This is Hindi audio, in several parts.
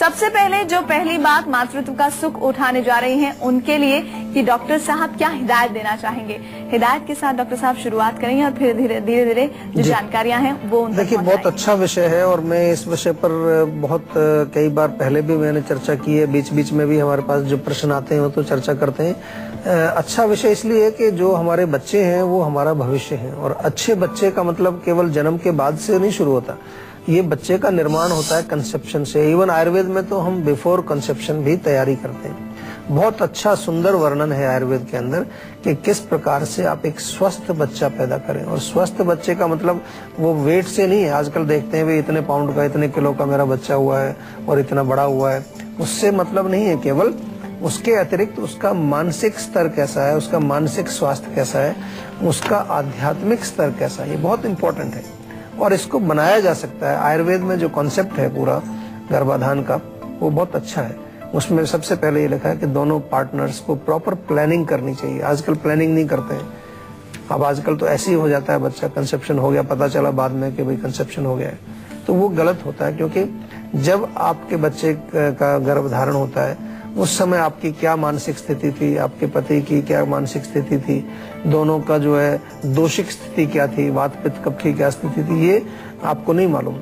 सबसे पहले जो पहली बात मातृत्व का सुख उठाने जा रही हैं उनके लिए कि डॉक्टर साहब क्या हिदायत देना चाहेंगे। हिदायत के साथ डॉक्टर साहब शुरुआत करेंगे और फिर धीरे धीरे जो जानकारियां हैं वो देखिए बहुत अच्छा विषय है और मैं इस विषय पर बहुत कई बार पहले भी मैंने चर्चा की है। बीच बीच में भी हमारे पास जो प्रश्न आते हैं वो तो चर्चा करते हैं। अच्छा विषय इसलिए है कि जो हमारे बच्चे हैं वो हमारा भविष्य है और अच्छे बच्चे का मतलब केवल जन्म के बाद से नहीं शुरू होता। ये बच्चे का निर्माण होता है कंसेप्शन से। इवन आयुर्वेद में तो हम बिफोर कंसेप्शन भी तैयारी करते हैं। बहुत अच्छा सुंदर वर्णन है आयुर्वेद के अंदर कि किस प्रकार से आप एक स्वस्थ बच्चा पैदा करें। और स्वस्थ बच्चे का मतलब वो वेट से नहीं है। आजकल देखते हैं भी इतने पाउंड का इतने किलो का मेरा बच्चा हुआ है और इतना बड़ा हुआ है, उससे मतलब नहीं है। केवल उसके अतिरिक्त उसका मानसिक स्तर कैसा है, उसका मानसिक स्वास्थ्य कैसा है, उसका आध्यात्मिक स्तर कैसा है, ये बहुत इंपॉर्टेंट है और इसको बनाया जा सकता है। आयुर्वेद में जो कॉन्सेप्ट है पूरा गर्भाधान का वो बहुत अच्छा है। उसमें सबसे पहले ये लिखा है कि दोनों पार्टनर्स को प्रॉपर प्लानिंग करनी चाहिए। आजकल प्लानिंग नहीं करते हैं। अब आजकल तो ऐसे ही हो जाता है, बच्चा कंसेप्शन हो गया, पता चला बाद में कि भाई कंसेप्शन हो गया है, तो वो गलत होता है। क्योंकि जब आपके बच्चे का गर्भधारण होता है उस समय आपकी क्या मानसिक स्थिति थी, आपके पति की क्या मानसिक स्थिति थी, दोनों का जो है दोषिक स्थिति क्या थी, वात पित्त कफ की क्या स्थिति थी, ये आपको नहीं मालूम।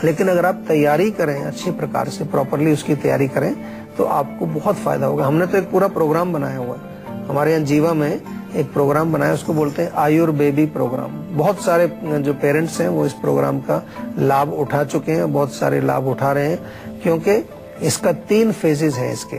लेकिन अगर आप तैयारी करें अच्छे प्रकार से, प्रॉपरली उसकी तैयारी करें तो आपको बहुत फायदा होगा। हमने तो एक पूरा प्रोग्राम बनाया हुआ है हमारे यहाँ जीवा में, एक प्रोग्राम बनाया, उसको बोलते हैं आयुर बेबी प्रोग्राम। बहुत सारे जो पेरेंट्स हैं वो इस प्रोग्राम का लाभ उठा चुके हैं, बहुत सारे लाभ उठा रहे हैं। क्योंकि इसका 3 फेजेस हैं इसके।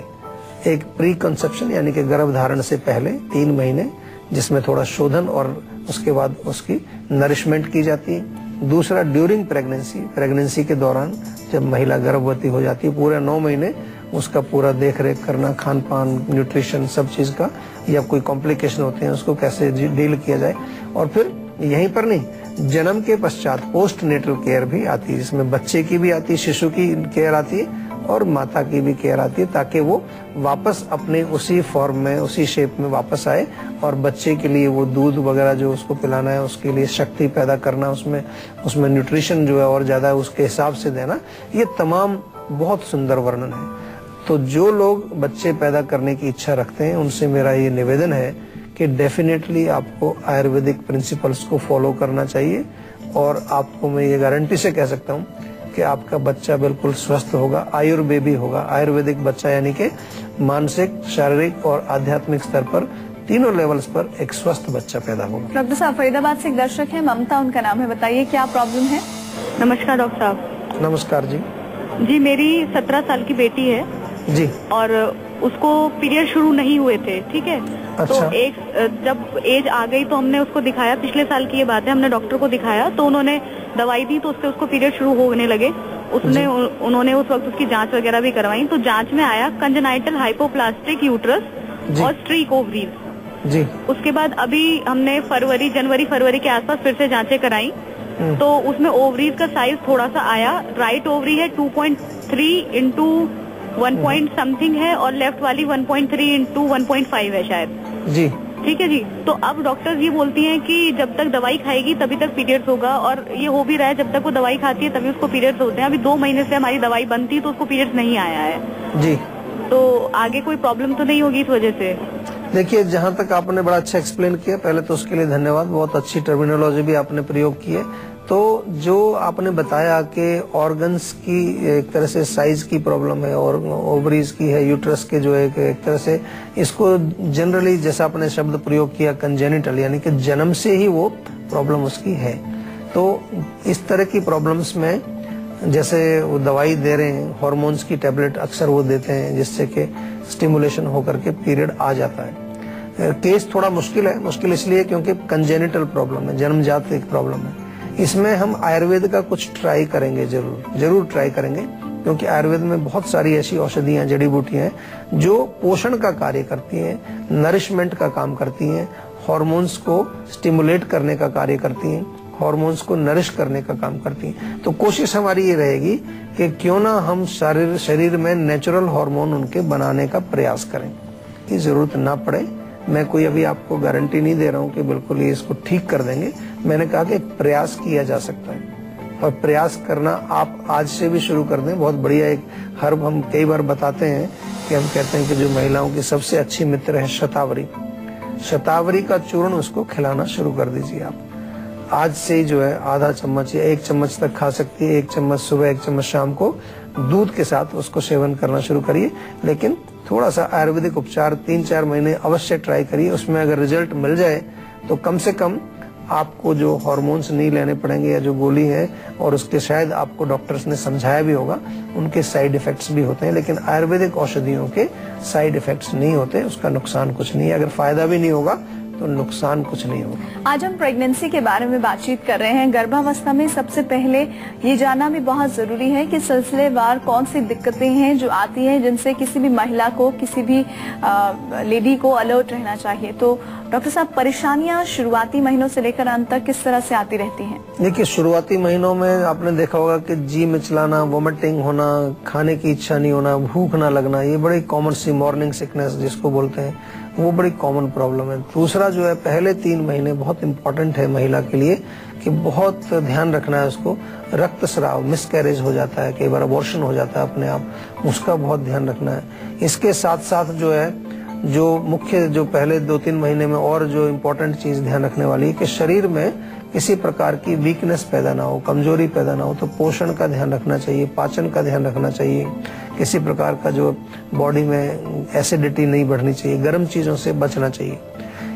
एक प्री कंसेप्शन यानी कि गर्भधारण से पहले 3 महीने जिसमें थोड़ा शोधन और उसके बाद उसकी नरिशमेंट की जाती है। दूसरा ड्यूरिंग प्रेगनेंसी, प्रेगनेंसी के दौरान जब महिला गर्भवती हो जाती है पूरे 9 महीने उसका पूरा देख रेख करना, खान पान, न्यूट्रिशन, सब चीज का, या कोई कॉम्प्लिकेशन होते हैं उसको कैसे डील किया जाए। और फिर यहीं पर नहीं, जन्म के पश्चात पोस्ट नेटल केयर भी आती है, जिसमें बच्चे की भी आती है, शिशु की केयर आती है और माता की भी केयर आती है, ताकि वो वापस अपने उसी फॉर्म में, उसी शेप में वापस आए और बच्चे के लिए वो दूध वगैरह जो उसको पिलाना है उसके लिए शक्ति पैदा करना, उसमें न्यूट्रिशन जो है और ज्यादा है उसके हिसाब से देना। ये तमाम बहुत सुंदर वर्णन है। तो जो लोग बच्चे पैदा करने की इच्छा रखते हैं उनसे मेरा ये निवेदन है कि डेफिनेटली आपको आयुर्वेदिक प्रिंसिपल्स को फॉलो करना चाहिए। और आपको मैं ये गारंटी से कह सकता हूँ कि आपका बच्चा बिल्कुल स्वस्थ होगा, आयुर बेबी होगा। आयुर्वेदिक बच्चा यानी कि मानसिक, शारीरिक और आध्यात्मिक स्तर पर तीनों लेवल्स पर एक स्वस्थ बच्चा पैदा होगा। डॉक्टर साहब, फरीदाबाद से एक दर्शक है, ममता उनका नाम है, बताइए क्या प्रॉब्लम है। नमस्कार डॉक्टर साहब। नमस्कार जी। जी मेरी 17 साल की बेटी है जी, और उसको पीरियड शुरू नहीं हुए थे, ठीक है। अच्छा। तो एक जब एज आ गई तो हमने उसको दिखाया, पिछले साल की ये बात है, हमने डॉक्टर को दिखाया तो उन्होंने दवाई दी तो उससे उसको पीरियड शुरू होने लगे। उन्होंने उस वक्त उसकी जांच वगैरह भी करवाई तो जांच में आया कंजेनाइटल हाइपोप्लास्टिक यूट्रस और स्ट्रीक ओवरीज जी। उसके बाद अभी हमने जनवरी फरवरी के आसपास फिर से जांचें कराई तो उसमें ओवरीज का साइज थोड़ा सा आया। राइट ओवरी है 2.3 इंटू 1 पॉइंट समथिंग है और लेफ्ट वाली 1.3 इंटू 1.5 है शायद जी। ठीक है जी। तो अब डॉक्टर्स ये बोलती हैं कि जब तक दवाई खाएगी तभी तक पीरियड्स होगा और ये हो भी रहा है, जब तक वो दवाई खाती है तभी उसको पीरियड्स होते हैं। अभी 2 महीने से हमारी दवाई बंद थी तो उसको पीरियड्स नहीं आया है जी। तो आगे कोई प्रॉब्लम तो नहीं होगी इस वजह से? देखिए, जहाँ तक आपने बड़ा अच्छा एक्सप्लेन किया, पहले तो उसके लिए धन्यवाद। बहुत अच्छी टर्मिनोलॉजी भी आपने प्रयोग की है। तो जो आपने बताया कि ऑर्गन्स की एक तरह से साइज की प्रॉब्लम है और ओवरीज की है, यूट्रस के जो है एक तरह से, इसको जनरली जैसा आपने शब्द प्रयोग किया कंजेनिटल, यानी कि जन्म से ही वो प्रॉब्लम उसकी है। तो इस तरह की प्रॉब्लम्स में जैसे वो दवाई दे रहे हैं, हार्मोन्स की टैबलेट अक्सर वो देते हैं जिससे कि स्टिमुलेशन होकर के पीरियड आ जाता है। केस थोड़ा मुश्किल है, मुश्किल इसलिए क्योंकि कंजेनिटल प्रॉब्लम है, जन्मजात एक प्रॉब्लम है। इसमें हम आयुर्वेद का कुछ ट्राई करेंगे, जरूर ट्राई करेंगे, क्योंकि आयुर्वेद में बहुत सारी ऐसी औषधियां, जड़ी बूटियां हैं जो पोषण का कार्य करती हैं, नरिशमेंट का काम करती हैं, हार्मोन्स को स्टिमुलेट करने का कार्य करती हैं, हार्मोन्स को नरिश करने का काम करती हैं। तो कोशिश हमारी ये रहेगी कि क्यों ना हम शरीर में नेचुरल हार्मोन उनके बनाने का प्रयास करें, कि जरूरत ना पड़े। मैं कोई अभी आपको गारंटी नहीं दे रहा हूँ कि बिल्कुल ये इसको ठीक कर देंगे। मैंने कहा कि प्रयास किया जा सकता है और प्रयास करना आप आज से भी शुरू कर दें। बहुत बढ़िया एक हर्ब हम कई बार बताते हैं कि हम कहते हैं कि जो महिलाओं की सबसे अच्छी मित्र है शतावरी। शतावरी का चूर्ण उसको खिलाना शुरू कर दीजिए आप। आज से ही जो है आधा चम्मच या 1 चम्मच तक खा सकती है। 1 चम्मच सुबह, 1 चम्मच शाम को दूध के साथ उसको सेवन करना शुरू करिए। लेकिन थोड़ा सा आयुर्वेदिक उपचार 3-4 महीने अवश्य ट्राई करिए। उसमें अगर रिजल्ट मिल जाए तो कम से कम आपको जो हार्मोन्स नहीं लेने पड़ेंगे या जो गोली है, और उसके शायद आपको डॉक्टर्स ने समझाया भी होगा, उनके साइड इफेक्ट्स भी होते हैं। लेकिन आयुर्वेदिक औषधियों के साइड इफेक्ट्स नहीं होते, उसका नुकसान कुछ नहीं है। अगर फायदा भी नहीं होगा तो नुकसान कुछ नहीं होगा। आज हम प्रेगनेंसी के बारे में बातचीत कर रहे हैं। गर्भावस्था में सबसे पहले ये जानना भी बहुत जरूरी है कि सिलसिलेवार कौन सी दिक्कतें हैं जो आती हैं, जिनसे किसी भी महिला को, किसी भी लेडी को अलर्ट रहना चाहिए। तो डॉक्टर साहब, परेशानियां शुरुआती महीनों से लेकर अंत तक किस तरह से आती रहती हैं? देखिए, शुरुआती महीनों में आपने देखा होगा कि जी मिचलाना, वोमिटिंग होना, खाने की इच्छा नहीं होना, भूख ना लगना, ये बड़ी कॉमन सी मॉर्निंग सिकनेस जिसको बोलते हैं, वो बड़ी कॉमन प्रॉब्लम है। दूसरा जो है, पहले 3 महीने बहुत इंपॉर्टेंट है महिला के लिए कि बहुत ध्यान रखना है उसको। रक्तस्राव, मिसकैरेज हो जाता है, कई बार अबॉर्शन हो जाता है अपने आप, उसका बहुत ध्यान रखना है। इसके साथ साथ जो है, जो मुख्य जो पहले 2-3 महीने में और जो इम्पोर्टेंट चीज ध्यान रखने वाली है कि शरीर में किसी प्रकार की वीकनेस पैदा ना हो, कमजोरी पैदा ना हो। तो पोषण का ध्यान रखना चाहिए, पाचन का ध्यान रखना चाहिए, किसी प्रकार का जो बॉडी में एसिडिटी नहीं बढ़नी चाहिए, गर्म चीजों से बचना चाहिए।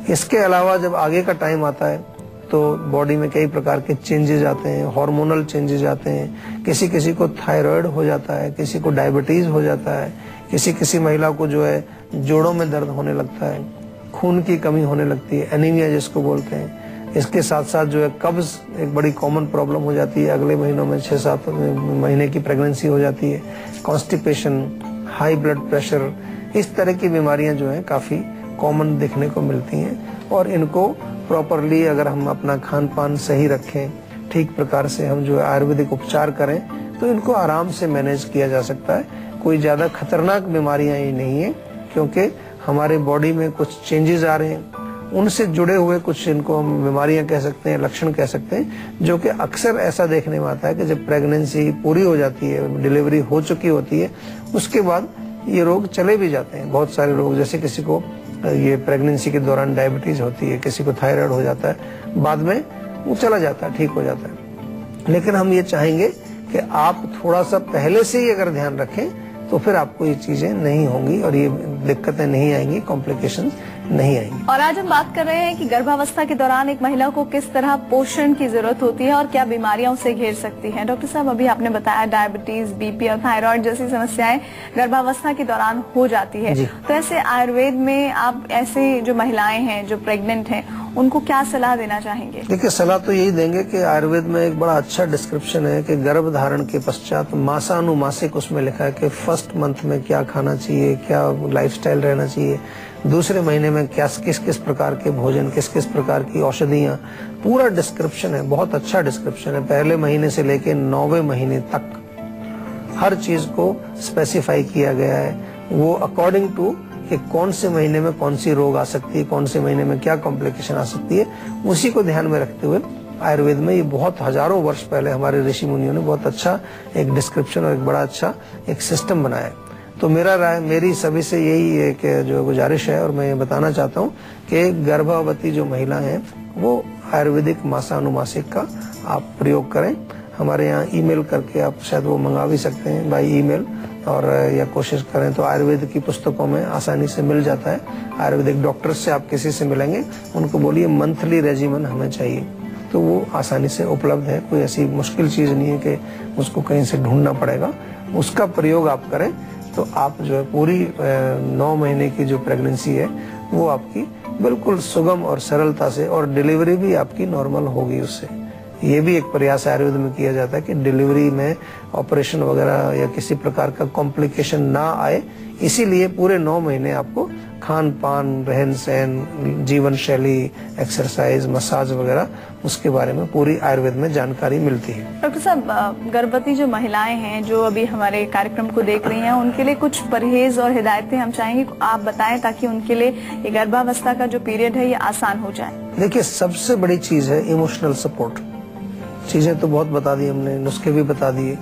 इसके अलावा जब आगे का टाइम आता है तो बॉडी में कई प्रकार के चेंजेस आते हैं, हार्मोनल चेंजेस आते हैं। किसी किसी को थायराइड हो जाता है, किसी को डायबिटीज हो जाता है, किसी महिला को जो है जोड़ों में दर्द होने लगता है, खून की कमी होने लगती है, एनीमिया जिसको बोलते हैं। इसके साथ साथ जो है कब्ज एक बड़ी कॉमन प्रॉब्लम हो जाती है। अगले महीनों में 6-7 महीने की प्रेगनेंसी हो जाती है। कॉन्स्टिपेशन, हाई ब्लड प्रेशर, इस तरह की बीमारियां जो है काफी कॉमन देखने को मिलती हैं। और इनको प्रॉपरली अगर हम अपना खान पान सही रखें, ठीक प्रकार से हम जो है आयुर्वेदिक उपचार करें, तो इनको आराम से मैनेज किया जा सकता है। कोई ज्यादा खतरनाक बीमारियां ये नहीं है, क्योंकि हमारे बॉडी में कुछ चेंजेस आ रहे हैं, उनसे जुड़े हुए कुछ इनको हम बीमारियां कह सकते हैं, लक्षण कह सकते हैं, जो कि अक्सर ऐसा देखने में आता है कि जब प्रेगनेंसी पूरी हो जाती है, डिलीवरी हो चुकी होती है, उसके बाद ये रोग चले भी जाते हैं। बहुत सारे लोग, जैसे किसी को ये प्रेगनेंसी के दौरान डायबिटीज होती है, किसी को थायराइड हो जाता है, बाद में वो चला जाता है, ठीक हो जाता है। लेकिन हम ये चाहेंगे कि आप थोड़ा सा पहले से ही अगर ध्यान रखें तो फिर आपको ये चीजें नहीं होंगी और ये दिक्कतें नहीं आएंगी, कॉम्प्लिकेशंस नहीं आएंगी। और आज हम बात कर रहे हैं कि गर्भावस्था के दौरान एक महिला को किस तरह पोषण की जरूरत होती है और क्या बीमारियां उसे घेर सकती हैं। डॉक्टर साहब, अभी आपने बताया डायबिटीज, बीपी और थायराइड जैसी समस्याएं गर्भावस्था के दौरान हो जाती है। तो ऐसे आयुर्वेद में आप ऐसे जो महिलाएं हैं जो प्रेग्नेंट हैं, उनको क्या सलाह देना चाहेंगे? देखिए, सलाह तो यही देंगे कि आयुर्वेद में एक बड़ा अच्छा डिस्क्रिप्शन है कि गर्भ धारण के पश्चात मासानुमासिक उसमें लिखा है कि फर्स्ट मंथ में क्या खाना चाहिए, क्या लाइफस्टाइल रहना चाहिए, दूसरे महीने में क्या किस किस प्रकार के भोजन, किस किस प्रकार की औषधियां, पूरा डिस्क्रिप्शन है, बहुत अच्छा डिस्क्रिप्शन है। पहले महीने से लेके 9वें महीने तक हर चीज को स्पेसिफाई किया गया है, वो अकॉर्डिंग टू कि कौन से महीने में कौन सी रोग आ सकती है, कौन से महीने में क्या कॉम्प्लिकेशन आ सकती है, उसी को ध्यान में रखते हुए आयुर्वेद में ये बहुत हजारों वर्ष पहले हमारे ऋषि मुनियों ने बहुत अच्छा एक डिस्क्रिप्शन और एक बड़ा अच्छा एक सिस्टम बनाया है। तो मेरी सभी से यही एक जो गुजारिश है, और मैं ये बताना चाहता हूँ कि गर्भवती जो महिला है वो आयुर्वेदिक मासानुमासिक का आप प्रयोग करें। हमारे यहाँ ईमेल करके आप शायद वो मंगा भी सकते हैं बाय ईमेल, और या कोशिश करें तो आयुर्वेद की पुस्तकों में आसानी से मिल जाता है। आयुर्वेदिक डॉक्टर से आप किसी से मिलेंगे, उनको बोलिए मंथली रेजिमेन हमें चाहिए, तो वो आसानी से उपलब्ध है। कोई ऐसी मुश्किल चीज नहीं है कि उसको कहीं से ढूंढना पड़ेगा। उसका प्रयोग आप करें तो आप जो है पूरी 9 महीने की जो प्रेगनेंसी है वो आपकी बिल्कुल सुगम और सरलता से, और डिलीवरी भी आपकी नॉर्मल होगी उससे। ये भी एक प्रयास आयुर्वेद में किया जाता है कि डिलीवरी में ऑपरेशन वगैरह या किसी प्रकार का कॉम्प्लिकेशन ना आए, इसीलिए पूरे 9 महीने आपको खान पान, रहन सहन, जीवन शैली, एक्सरसाइज, मसाज वगैरह उसके बारे में पूरी आयुर्वेद में जानकारी मिलती है। डॉक्टर साहब, गर्भवती जो महिलाएं हैं जो अभी हमारे कार्यक्रम को देख रही हैं, उनके लिए कुछ परहेज और हिदायतें हम चाहेंगे आप बताएं, ताकि उनके लिए ये गर्भावस्था का जो पीरियड है ये आसान हो जाए। देखिए, सबसे बड़ी चीज है इमोशनल सपोर्ट। चीजें तो बहुत बता दी हमने, नुस्खे भी बता दिए।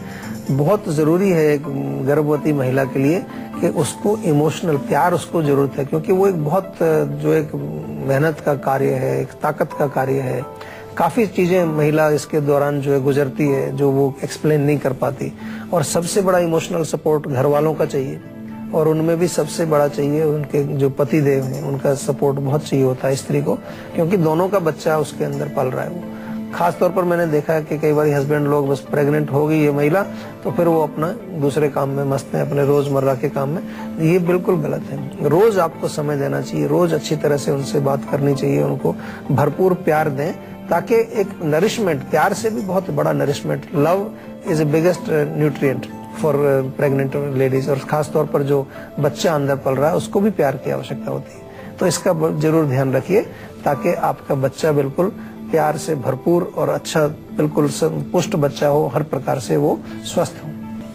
बहुत जरूरी है एक गर्भवती महिला के लिए कि उसको इमोशनल प्यार उसको जरूरत है, क्योंकि वो एक बहुत जो एक मेहनत का कार्य है, एक ताकत का कार्य है। काफी चीजें महिला इसके दौरान जो है गुजरती है, जो वो एक्सप्लेन नहीं कर पाती। और सबसे बड़ा इमोशनल सपोर्ट घर वालों का चाहिए, और उनमें भी सबसे बड़ा चाहिए उनके जो पति देव हैं, उनका सपोर्ट बहुत चाहिए होता है स्त्री को, क्योंकि दोनों का बच्चा उसके अंदर पल रहा है। वो खास तौर पर मैंने देखा है कि कई बार हस्बैंड लोग बस प्रेग्नेंट हो गई है महिला तो फिर वो अपना दूसरे काम में मस्त है, अपने रोजमर्रा के काम में। ये बिल्कुल गलत है। रोज आपको समय देना चाहिए, रोज अच्छी तरह से उनसे बात करनी चाहिए, उनको भरपूर प्यार दें, ताकि एक नरिशमेंट, प्यार से भी बहुत बड़ा nourishment, love is the biggest nutrient for pregnant ladies. और खास तौर पर जो बच्चा अंदर पल रहा है उसको भी प्यार की आवश्यकता होती है। तो इसका जरूर ध्यान रखिए ताकि आपका बच्चा बिल्कुल प्यार से भरपूर और अच्छा, बिल्कुल पुष्ट बच्चा हो, हर प्रकार से वो स्वस्थ हो।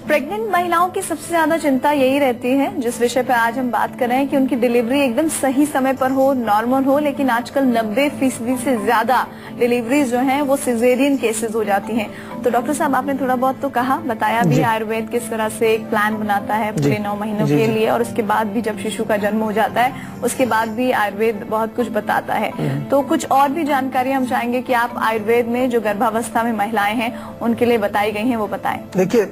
प्रेग्नेंट महिलाओं की सबसे ज्यादा चिंता यही रहती है, जिस विषय पर आज हम बात कर रहे हैं, कि उनकी डिलीवरी एकदम सही समय पर हो, नॉर्मल हो। लेकिन आजकल 90% से ज्यादा डिलीवरी जो हैं वो सिजेरियन केसेस हो जाती हैं। तो डॉक्टर साहब, आपने थोड़ा बहुत तो कहा, बताया भी आयुर्वेद किस तरह से एक प्लान बनाता है पूरे 9 महीनों के लिए, और उसके बाद भी जब शिशु का जन्म हो जाता है उसके बाद भी आयुर्वेद बहुत कुछ बताता है। तो कुछ और भी जानकारी हम चाहेंगे कि आप आयुर्वेद में जो गर्भावस्था में महिलाएं हैं उनके लिए बताई गई हैं वो बताएं। देखिए,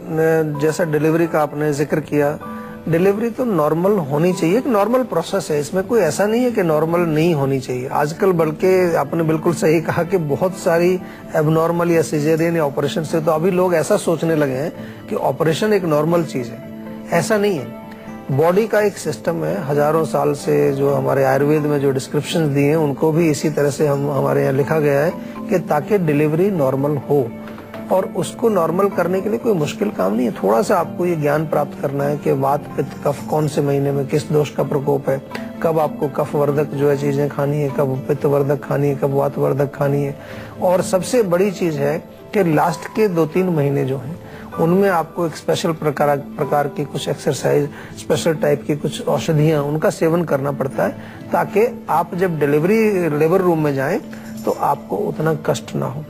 जैसा डिलीवरी का आपने जिक्र किया, डिलीवरी तो नॉर्मल होनी चाहिए, एक नॉर्मल प्रोसेस है, इसमें कोई ऐसा नहीं है कि नॉर्मल नहीं होनी चाहिए। आजकल बल्कि आपने बिल्कुल सही कहा कि बहुत सारी एबनॉर्मल या सिजेरियन या ऑपरेशन से तो अभी लोग ऐसा सोचने लगे हैं कि ऑपरेशन एक नॉर्मल चीज है। ऐसा नहीं है। बॉडी का एक सिस्टम है, हजारों साल से जो हमारे आयुर्वेद में जो डिस्क्रिप्शन दिए हैं उनको भी इसी तरह से हमारे यहाँ लिखा गया है कि ताकि डिलीवरी नॉर्मल हो। और उसको नॉर्मल करने के लिए कोई मुश्किल काम नहीं है। थोड़ा सा आपको ये ज्ञान प्राप्त करना है कि वात पित्त कफ कौन से महीने में किस दोष का प्रकोप है, कब आपको कफ वर्धक जो है चीजें खानी है, कब पित्त वर्धक खानी है, कब वात वर्धक खानी है। और सबसे बड़ी चीज है कि लास्ट के 2-3 महीने जो हैं उनमें आपको एक स्पेशल प्रकार की कुछ एक्सरसाइज, स्पेशल टाइप की कुछ औषधियां, उनका सेवन करना पड़ता है, ताकि आप जब लेबर रूम में जाएं तो आपको उतना कष्ट ना हो।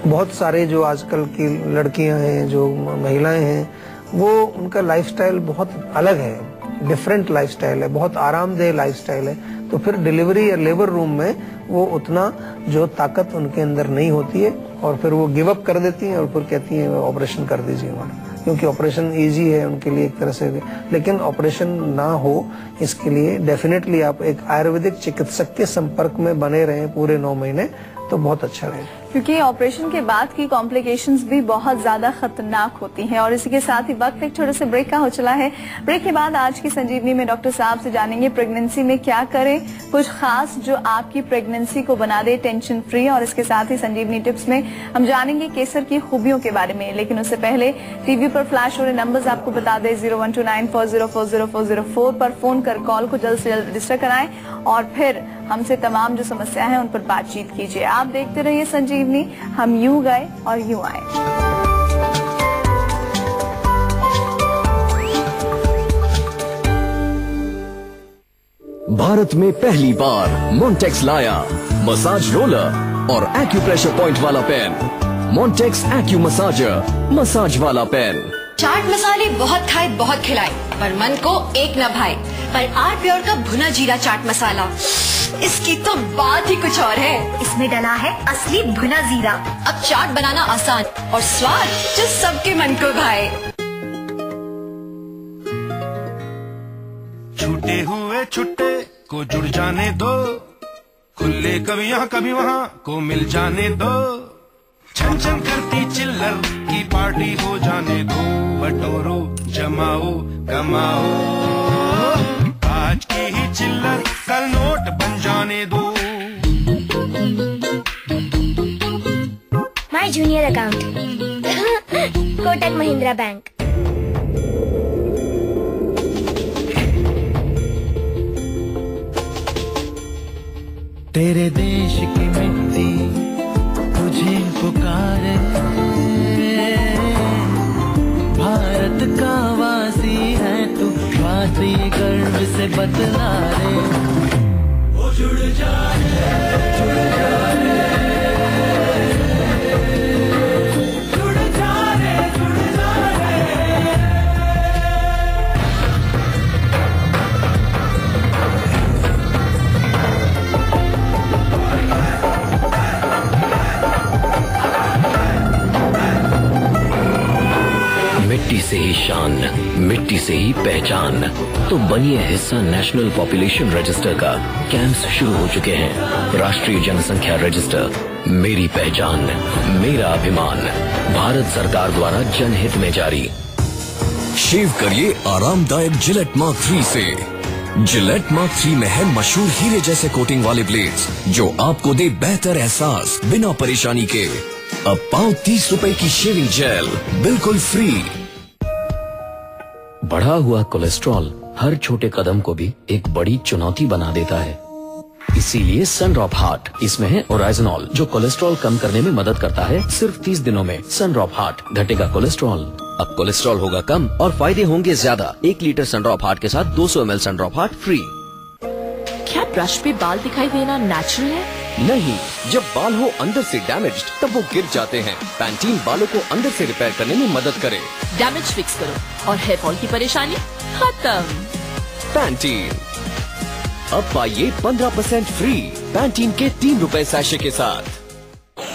बहुत सारे जो आजकल की लड़कियां हैं, जो महिलाएं हैं, वो उनका लाइफस्टाइल बहुत अलग है, डिफरेंट लाइफस्टाइल है, बहुत आरामदेह लाइफस्टाइल है। तो फिर डिलीवरी या लेबर रूम में वो उतना जो ताकत उनके अंदर नहीं होती है, और फिर वो गिव अप कर देती हैं और फिर कहती हैं ऑपरेशन कर दीजिए हमारा, क्योंकि ऑपरेशन इजी है उनके लिए एक तरह से। लेकिन ऑपरेशन ना हो इसके लिए डेफिनेटली आप एक आयुर्वेदिक चिकित्सक के संपर्क में बने रहें पूरे 9 महीने, तो बहुत अच्छा रहेगा। क्योंकि ऑपरेशन के बाद की कॉम्प्लिकेशंस भी बहुत ज्यादा खतरनाक होती हैं। और इसी के साथ ही वक्त एक छोटे से ब्रेक का हो चला है। ब्रेक के बाद आज की संजीवनी में डॉक्टर साहब से जानेंगे प्रेगनेंसी में क्या करें, कुछ खास जो आपकी प्रेगनेंसी को बना दे टेंशन फ्री। और इसके साथ ही संजीवनी टिप्स में हम जानेंगे केसर की खूबियों के बारे में। लेकिन उससे पहले टीवी पर फ्लैश हो रहे नंबर्स आपको बता दें, 0129404004 पर फोन कर कॉल को जल्द से जल्द रजिस्टर कराएं और फिर हमसे तमाम जो समस्या है उन पर बातचीत कीजिए। आप देखते रहिए संजीवनी, हम यूं गए और यूं आए। भारत में पहली बार मॉन्टेक्स लाया मसाज रोलर और एक्यूप्रेशर पॉइंट वाला pen. Montex acu massager, massage वाला पेन। चाट मसाले बहुत खाए बहुत खिलाए, पर मन को एक न भाए। पर आर प्योर का भुना जीरा चाट मसाला, इसकी तो बात ही कुछ और है। इसमें डला है असली भुना जीरा। अब चाट बनाना आसान और स्वाद जो सबके मन को भाए। छूटे हुए छुट्टे को जुड़ जाने दो, खुले कभी यहाँ कभी वहाँ को मिल जाने दो। छन छन करती चिल्लर की पार्टी हो जाने दो। बटोरो जमाओ कमाओ, आज की ही चिल्लर कल नोट बन जाने दो। My junior account Kotak Mahindra bank. तेरे देश की मिट्टी तुझे पुकारे, भारत का वासी है तू, वासी गर्व से बतला रे। ओ जुड़ जा रे, जुड़ जा रे। मिट्टी से ही शान, मिट्टी से ही पहचान। तो बनिए हिस्सा नेशनल पॉपुलेशन रजिस्टर का। कैंप्स शुरू हो चुके हैं। राष्ट्रीय जनसंख्या रजिस्टर, मेरी पहचान, मेरा अभिमान। भारत सरकार द्वारा जनहित में जारी। शेव करिए आरामदायक जिलेट मार्क 3 से। जिलेट मार्क 3 में है मशहूर हीरे जैसे कोटिंग वाले ब्लेड्स, जो आपको दे बेहतर एहसास बिना परेशानी के। अब पाओ 30 रुपए की शेविंग जेल बिल्कुल फ्री। बढ़ा हुआ कोलेस्ट्रॉल हर छोटे कदम को भी एक बड़ी चुनौती बना देता है। इसीलिए सनड्रॉप हार्ट, इसमें है ओराइजनॉल, जो कोलेस्ट्रॉल कम करने में मदद करता है। सिर्फ 30 दिनों में सनड्रॉप हार्ट, घटेगा कोलेस्ट्रॉल। अब कोलेस्ट्रॉल होगा कम और फायदे होंगे ज्यादा। 1 लीटर सनड्रॉप हार्ट के साथ 200 ml सनड्रॉप हार्ट फ्री। क्या ब्रश पे बाल दिखाई देना नेचुरल है? नहीं, जब बाल हो अंदर से डैमेज्ड तब वो गिर जाते हैं। पैंटीन बालों को अंदर से रिपेयर करने में मदद करे। डैमेज फिक्स करो और हेयर फॉल की परेशानी खत्म। पैंटीन अब पाइए 15% फ्री पैंटीन के 3 रुपए सैशे के साथ।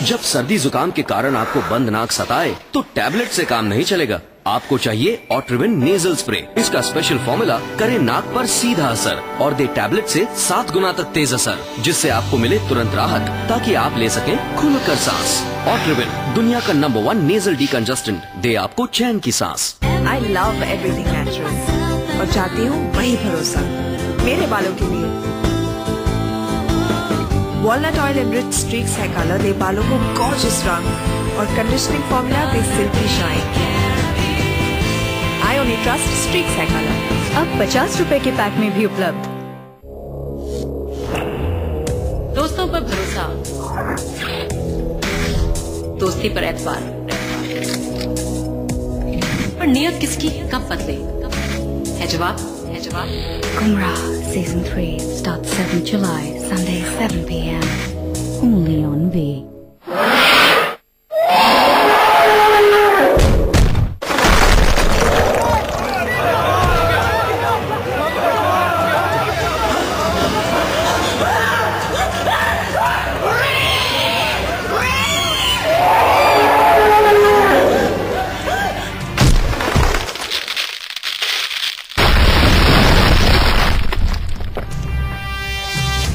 जब सर्दी जुकाम के कारण आपको बंद नाक सताए तो टैबलेट से काम नहीं चलेगा। आपको चाहिए ऑट्रिविन नेजल स्प्रे। इसका स्पेशल फॉर्मूला करे नाक पर सीधा असर और दे टैबलेट से 7 गुना तक तेज असर, जिससे आपको मिले तुरंत राहत, ताकि आप ले सकें खुलकर सांस। ऑट्रिविन दुनिया का नंबर 1 नेजल डीकंजस्टेंट, दे आपको चैन की सांस। आई लव एवरीथिंग नेचुरल और चाहती हूँ वही भरोसा मेरे बालों के लिए। Walnut oil enriched Streax hair colour दे बालों को गॉर्जियस रंग और कंडीशनिंग फॉर्मूला दे silky shine. I only trust Streax hair colour. अब 50 रुपए के पैक में भी उपलब्ध। दोस्तों पर भरोसा, दोस्ती पर एतबार, पर नियत किसकी कब बदले? है जवाब Gumrah Season 3 starts 7 July, Sunday 7 p.m. only on V.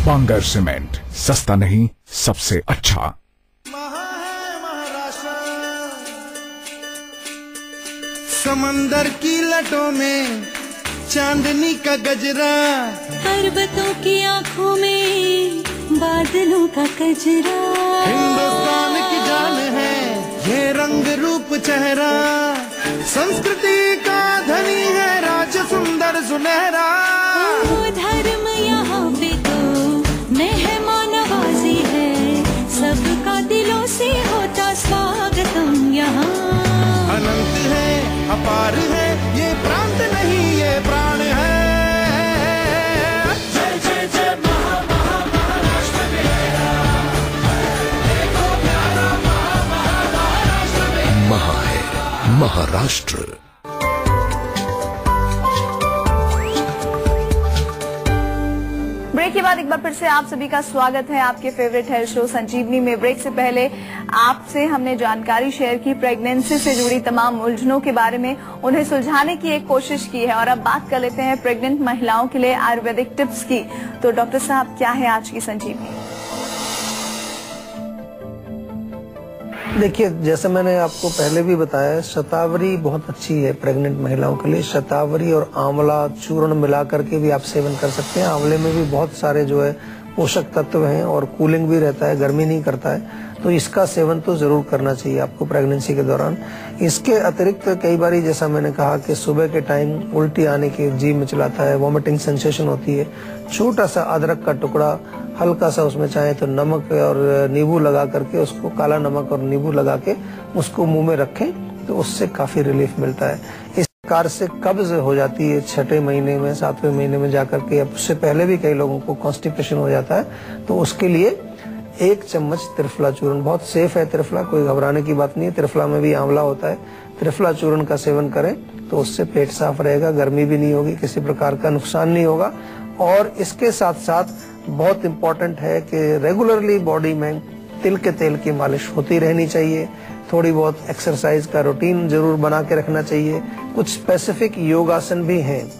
Bangar cement, सस्ता नहीं सबसे अच्छा। समंदर की लटों में चांदनी का गजरा, पर्वतों की आंखों में बादलों का कजरा। हिंदुस्तान की जान है ये रंग रूप चेहरा, संस्कृति का धनी है राज सुंदर सुनहरा। धर्म यहाँ पे तो मेहमान नवाजी है, सबका दिलों से होता स्वागतम यहाँ। अनंत है, अपार है, ये प्रांत नहीं ये प्राण है। जय जय जय महाराष्ट्र मेरा, देखो प्यारा महाराष्ट्र मेरा। महा है महाराष्ट्र। ब्रेक के बाद एक बार फिर से आप सभी का स्वागत है आपके फेवरेट हेल्थ शो संजीवनी में। ब्रेक से पहले आपसे हमने जानकारी शेयर की प्रेगनेंसी से जुड़ी तमाम उलझनों के बारे में, उन्हें सुलझाने की एक कोशिश की है। और अब बात कर लेते हैं प्रेग्नेंट महिलाओं के लिए आयुर्वेदिक टिप्स की। तो डॉक्टर साहब, क्या है आज की संजीवनी? देखिए, जैसे मैंने आपको पहले भी बताया, शतावरी बहुत अच्छी है प्रेग्नेंट महिलाओं के लिए। शतावरी और आंवला चूर्ण मिला करके भी आप सेवन कर सकते हैं। आंवले में भी बहुत सारे जो है पोषक तत्व हैं और कूलिंग भी रहता है, गर्मी नहीं करता है। तो इसका सेवन तो जरूर करना चाहिए आपको प्रेगनेंसी के दौरान। इसके अतिरिक्त कई बार जैसा मैंने कहा कि सुबह के टाइम उल्टी आने की जी मिचलाता है, वॉमिटिंग सेंसेशन होती है, छोटा सा अदरक का टुकड़ा हल्का सा उसमें चाहे तो नमक और नींबू लगा करके, उसको काला नमक और नींबू लगा के उसको मुंह में रखें तो उससे काफी रिलीफ मिलता है। इस प्रकार से कब्ज हो जाती है 6ठे महीने में, 7वें महीने में जाकर के। अब उससे पहले भी कई लोगों को कॉन्स्टिपेशन हो जाता है, तो उसके लिए 1 चम्मच त्रिफला चूर्ण, बहुत सेफ है त्रिफला, कोई घबराने की बात नहीं है। त्रिफला में भी आंवला होता है। त्रिफला चूर्ण का सेवन करें तो उससे पेट साफ रहेगा, गर्मी भी नहीं होगी, किसी प्रकार का नुकसान नहीं होगा। और इसके साथ साथ बहुत इम्पोर्टेंट है कि रेगुलरली बॉडी में तिल के तेल की मालिश होती रहनी चाहिए। थोड़ी बहुत एक्सरसाइज का रूटीन जरूर बना के रखना चाहिए। कुछ स्पेसिफिक योगासन भी हैं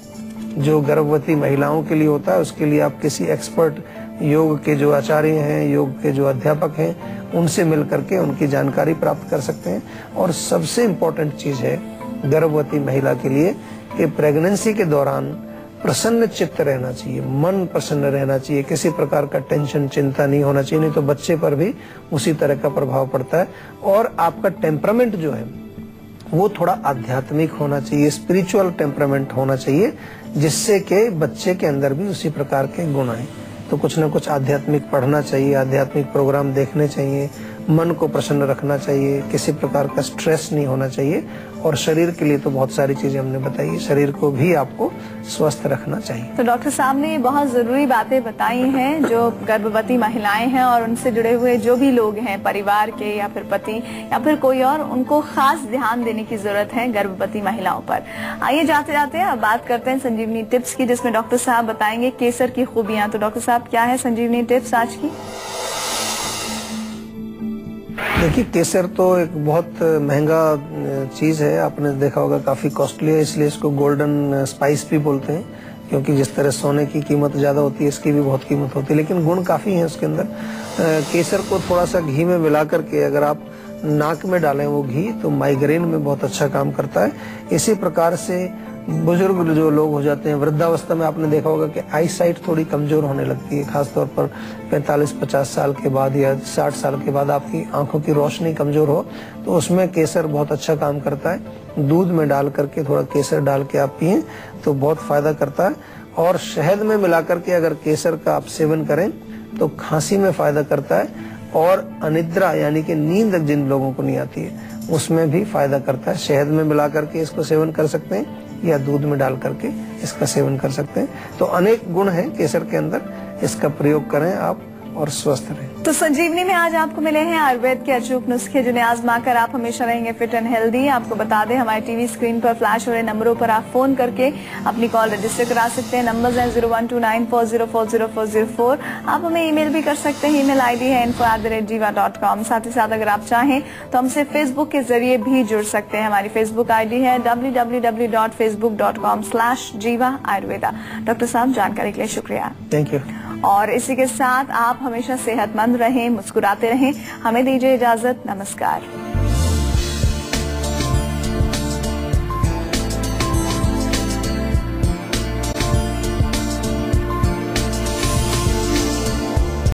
जो गर्भवती महिलाओं के लिए होता है, उसके लिए आप किसी एक्सपर्ट योग के जो आचार्य हैं, योग के जो अध्यापक हैं, उनसे मिल करके उनकी जानकारी प्राप्त कर सकते हैं। और सबसे इम्पोर्टेंट चीज है गर्भवती महिला के लिए कि प्रेगनेंसी के दौरान प्रसन्न चित्त रहना चाहिए, मन प्रसन्न रहना चाहिए, किसी प्रकार का टेंशन चिंता नहीं होना चाहिए, नहीं तो बच्चे पर भी उसी तरह का प्रभाव पड़ता है। और आपका टेम्परामेंट जो है वो थोड़ा आध्यात्मिक होना चाहिए, स्पिरिचुअल टेम्परामेंट होना चाहिए, जिससे कि बच्चे के अंदर भी उसी प्रकार के गुण आए। तो कुछ न कुछ आध्यात्मिक पढ़ना चाहिए, आध्यात्मिक प्रोग्राम देखने चाहिए, मन को प्रसन्न रखना चाहिए, किसी प्रकार का स्ट्रेस नहीं होना चाहिए। और शरीर के लिए तो बहुत सारी चीजें हमने बताई, शरीर को भी आपको स्वस्थ रखना चाहिए। तो डॉक्टर साहब ने ये बहुत जरूरी बातें बताई हैं जो गर्भवती महिलाएं हैं और उनसे जुड़े हुए जो भी लोग हैं, परिवार के या फिर पति या फिर कोई और, उनको खास ध्यान देने की जरूरत है गर्भवती महिलाओं पर। आइए जाते जाते अब बात करते हैं संजीवनी टिप्स की, जिसमें डॉक्टर साहब बताएंगे केसर की खूबियां। तो डॉक्टर साहब क्या है संजीवनी टिप्स आज की? देखिए, केसर तो एक बहुत महंगा चीज है, आपने देखा होगा काफी कॉस्टली है, इसलिए इसको गोल्डन स्पाइस भी बोलते हैं, क्योंकि जिस तरह सोने की कीमत ज्यादा होती है, इसकी भी बहुत कीमत होती है, लेकिन गुण काफी है उसके अंदर। केसर को थोड़ा सा घी में मिला करके अगर आप नाक में डालें वो घी, तो माइग्रेन में बहुत अच्छा काम करता है। इसी प्रकार से बुजुर्ग जो लोग हो जाते हैं वृद्धावस्था में, आपने देखा होगा कि आई साइट थोड़ी कमजोर होने लगती है, खासतौर पर 45-50 साल के बाद या 60 साल के बाद आपकी आंखों की रोशनी कमजोर हो, तो उसमें केसर बहुत अच्छा काम करता है। दूध में डाल करके थोड़ा केसर डाल के आप पिएं तो बहुत फायदा करता है। और शहद में मिला करके अगर केसर का आप सेवन करें तो खांसी में फायदा करता है। और अनिद्रा यानी कि नींद जिन लोगों को नहीं आती है उसमें भी फायदा करता है। शहद में मिला करके इसको सेवन कर सकते हैं या दूध में डाल करके इसका सेवन कर सकते हैं। तो अनेक गुण हैं केसर के अंदर, इसका प्रयोग करें आप और स्वस्थ रहें। तो संजीवनी में आज आपको मिले हैं आयुर्वेद के अचूक नुस्खे, जिन्हें आजमा कर आप हमेशा रहेंगे फिट एंड हेल्दी। आपको बता दें, हमारे टीवी स्क्रीन पर फ्लैश हो रहे नंबरों पर आप फोन करके अपनी कॉल रजिस्टर करा सकते हैं। नंबर्स हैं 012940400404। आप हमें ईमेल भी कर सकते हैं, ईमेल आईडी है info@jiva.com। साथ ही साथ अगर आप चाहें तो हमसे फेसबुक के जरिए भी जुड़ सकते हैं। हमारी फेसबुक आईडी है www.facebook.com/jiva ayurveda। डॉक्टर साहब, जानकारी के लिए शुक्रिया। Thank you. और इसी के साथ आप हमेशा सेहतमंद रहें, मुस्कुराते रहें। हमें दीजिए इजाजत, नमस्कार।